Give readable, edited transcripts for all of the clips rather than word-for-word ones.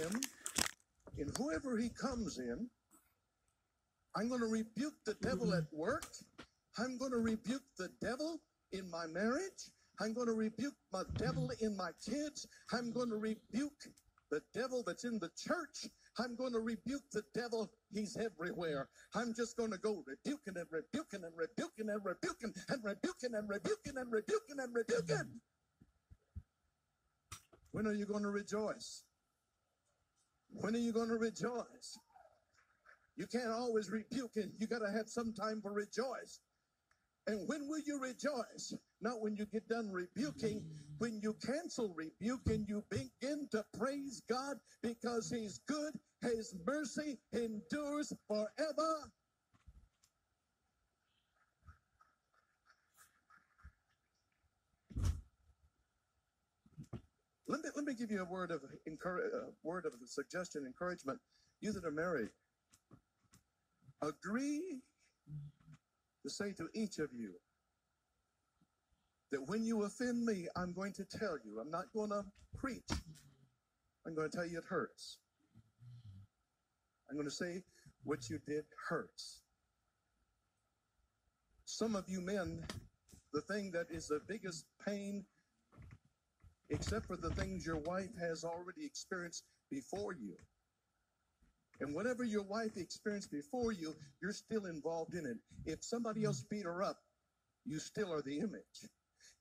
him in whoever he comes in. I'm going to rebuke the devil at work. I'm going to rebuke the devil in my marriage. I'm going to rebuke my devil in my kids. I'm going to rebuke the devil that's in the church. I'm going to rebuke the devil. He's everywhere. I'm just going to go rebuking and rebuking and rebuking and rebuking and rebuking and rebuking and rebuking and rebuking. When are you going to rejoice? When are you going to rejoice? You can't always rebuke it. You got to have some time for rejoice. And when will you rejoice? Not when you get done rebuking. When you cancel rebuke and you begin to praise God because he's good, his mercy endures forever. Let me give you a word of suggestion, encouragement. You that are married, agree to say to each of you that when you offend me, I'm going to tell you. I'm not going to preach. I'm going to tell you it hurts. I'm going to say what you did hurts. Some of you men, the thing that is the biggest pain, except for the things your wife has already experienced before you. And whatever your wife experienced before you, you're still involved in it. If somebody else beat her up, you still are the image.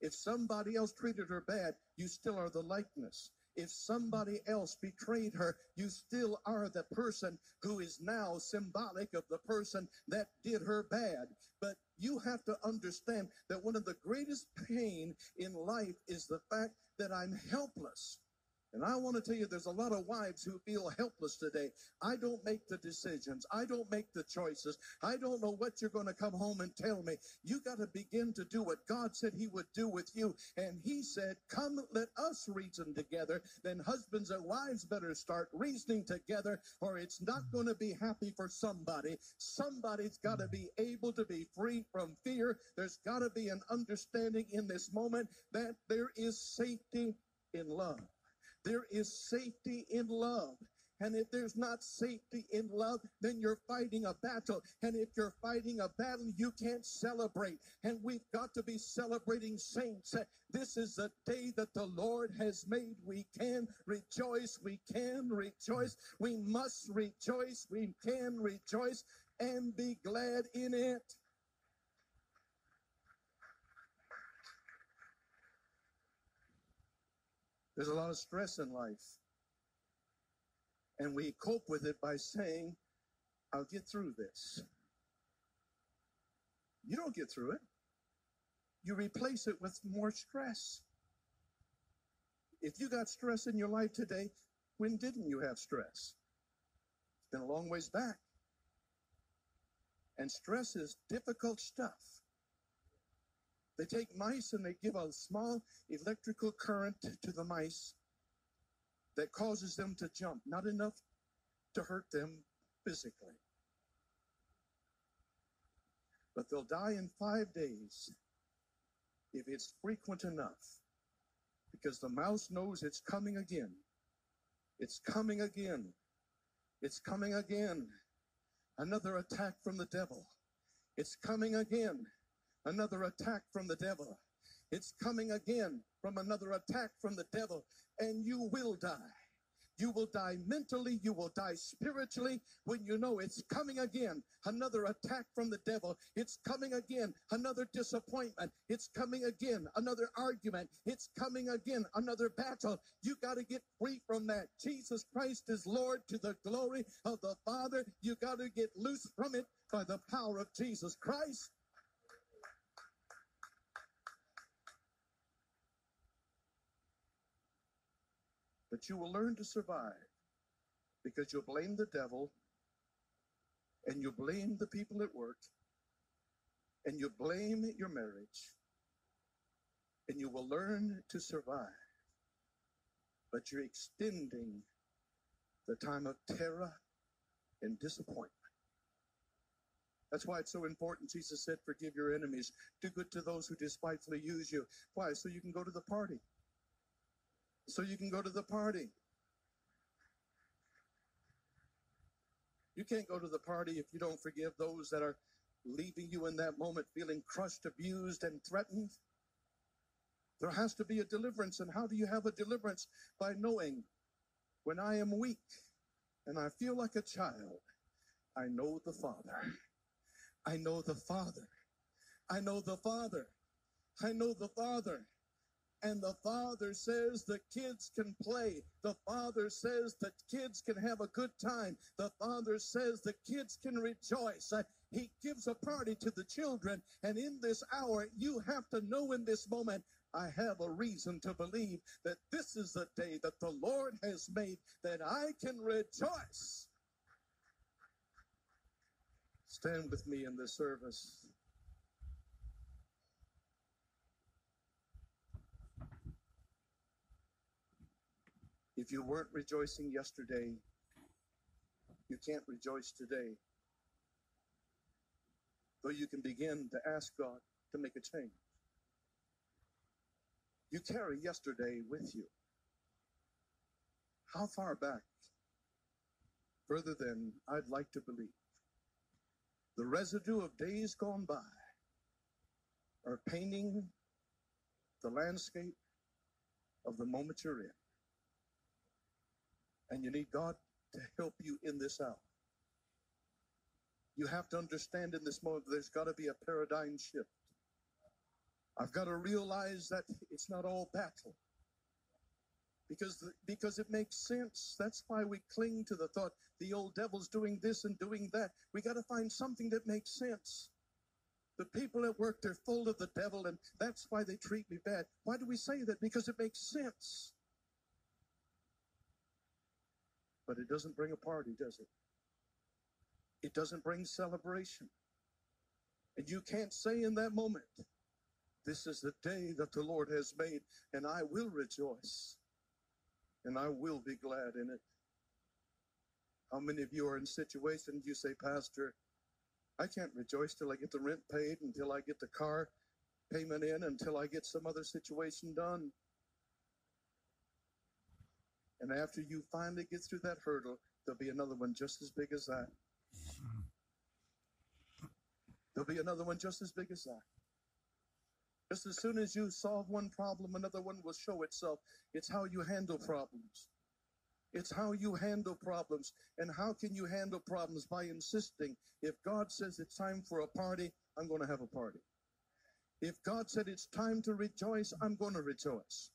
If somebody else treated her bad, you still are the likeness. If somebody else betrayed her, you still are the person who is now symbolic of the person that did her bad. But you have to understand that one of the greatest pain in life is the fact that I'm helpless. And I want to tell you, there's a lot of wives who feel helpless today. I don't make the decisions. I don't make the choices. I don't know what you're going to come home and tell me. You got to begin to do what God said he would do with you. And he said, come, let us reason together. Then husbands and wives better start reasoning together, or it's not going to be happy for somebody. Somebody's got to be able to be free from fear. There's got to be an understanding in this moment that there is safety in love. There is safety in love. And if there's not safety in love, then you're fighting a battle. And if you're fighting a battle, you can't celebrate. And we've got to be celebrating, saints. This is the day that the Lord has made. We can rejoice. We can rejoice. We must rejoice. We can rejoice and be glad in it. There's a lot of stress in life. And we cope with it by saying, I'll get through this. You don't get through it. You replace it with more stress. If you got stress in your life today, when didn't you have stress? It's been a long ways back. And stress is difficult stuff. They take mice and they give a small electrical current to the mice that causes them to jump, not enough to hurt them physically. But they'll die in 5 days if it's frequent enough, because the mouse knows it's coming again. It's coming again. It's coming again. Another attack from the devil. It's coming again. Another attack from the devil. It's coming again from another attack from the devil, and you will die. You will die mentally. You will die spiritually when you know it's coming again. Another attack from the devil. It's coming again. Another disappointment. It's coming again. Another argument. It's coming again. Another battle. You got to get free from that. Jesus Christ is Lord to the glory of the Father. You got to get loose from it by the power of Jesus Christ. But you will learn to survive because you'll blame the devil, and you'll blame the people at work, and you'll blame your marriage, and you will learn to survive. But you're extending the time of terror and disappointment. That's why it's so important. Jesus said, forgive your enemies. Do good to those who despitefully use you. Why? So you can go to the party. So you can go to the party. You can't go to the party if you don't forgive those that are leaving you in that moment feeling crushed, abused, and threatened. There has to be a deliverance. And how do you have a deliverance? By knowing when I am weak and I feel like a child, I know the Father. I know the Father. I know the Father. I know the Father. And the Father says the kids can play. The Father says that kids can have a good time. The Father says the kids can rejoice. He gives a party to the children. And in this hour, you have to know in this moment, I have a reason to believe that this is the day that the Lord has made, that I can rejoice. Stand with me in this service. If you weren't rejoicing yesterday, you can't rejoice today. Though you can begin to ask God to make a change. You carry yesterday with you. How far back? Further than I'd like to believe. The residue of days gone by are painting the landscape of the moment you're in. And you need God to help you in this hour. You have to understand in this moment there's got to be a paradigm shift. I've got to realize that it's not all battle. Because it makes sense. That's why we cling to the thought, the old devil's doing this and doing that. We got to find something that makes sense. The people at work, they're full of the devil, and that's why they treat me bad. Why do we say that? Because it makes sense. But it doesn't bring a party, does it? It doesn't bring celebration. And you can't say in that moment, this is the day that the Lord has made, and I will rejoice, and I will be glad in it. How many of you are in situations you say, Pastor, I can't rejoice till I get the rent paid, until I get the car payment in, until I get some other situation done. And after you finally get through that hurdle, there'll be another one just as big as that. There'll be another one just as big as that. Just as soon as you solve one problem, another one will show itself. It's how you handle problems. It's how you handle problems. And how can you handle problems? By insisting. If God says it's time for a party, I'm going to have a party. If God said it's time to rejoice, I'm going to rejoice.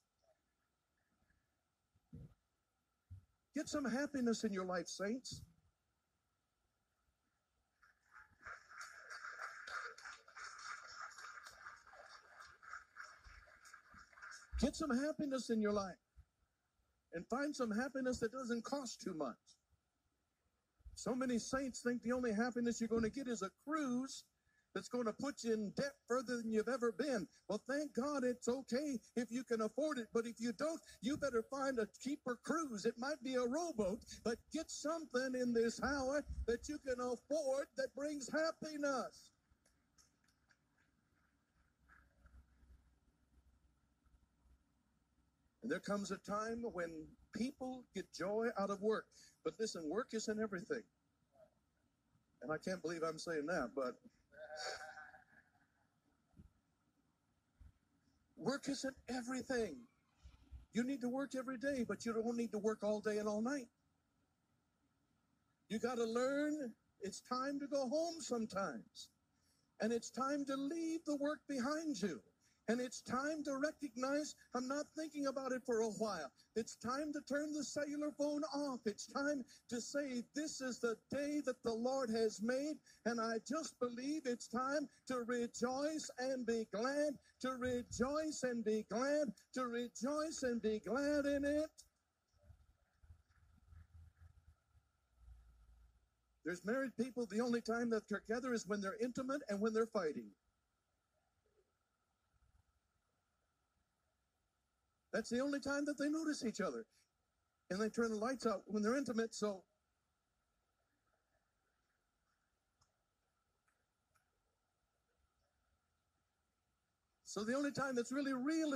Get some happiness in your life, saints. Get some happiness in your life. And find some happiness that doesn't cost too much. So many saints think the only happiness you're going to get is a cruise that's going to put you in debt further than you've ever been. Well, thank God it's okay if you can afford it. But if you don't, you better find a cheaper cruise. It might be a rowboat, but get something in this hour that you can afford that brings happiness. And there comes a time when people get joy out of work. But listen, work isn't everything. And I can't believe I'm saying that, but work isn't everything. You need to work every day, but you don't need to work all day and all night. You got to learn it's time to go home sometimes. And it's time to leave the work behind you. And it's time to recognize I'm not thinking about it for a while. It's time to turn the cellular phone off. It's time to say this is the day that the Lord has made. And I just believe it's time to rejoice and be glad, to rejoice and be glad, to rejoice and be glad in it. There's married people, the only time that they're together is when they're intimate and when they're fighting. That's the only time that they notice each other. And they turn the lights out when they're intimate, so the only time that's really real is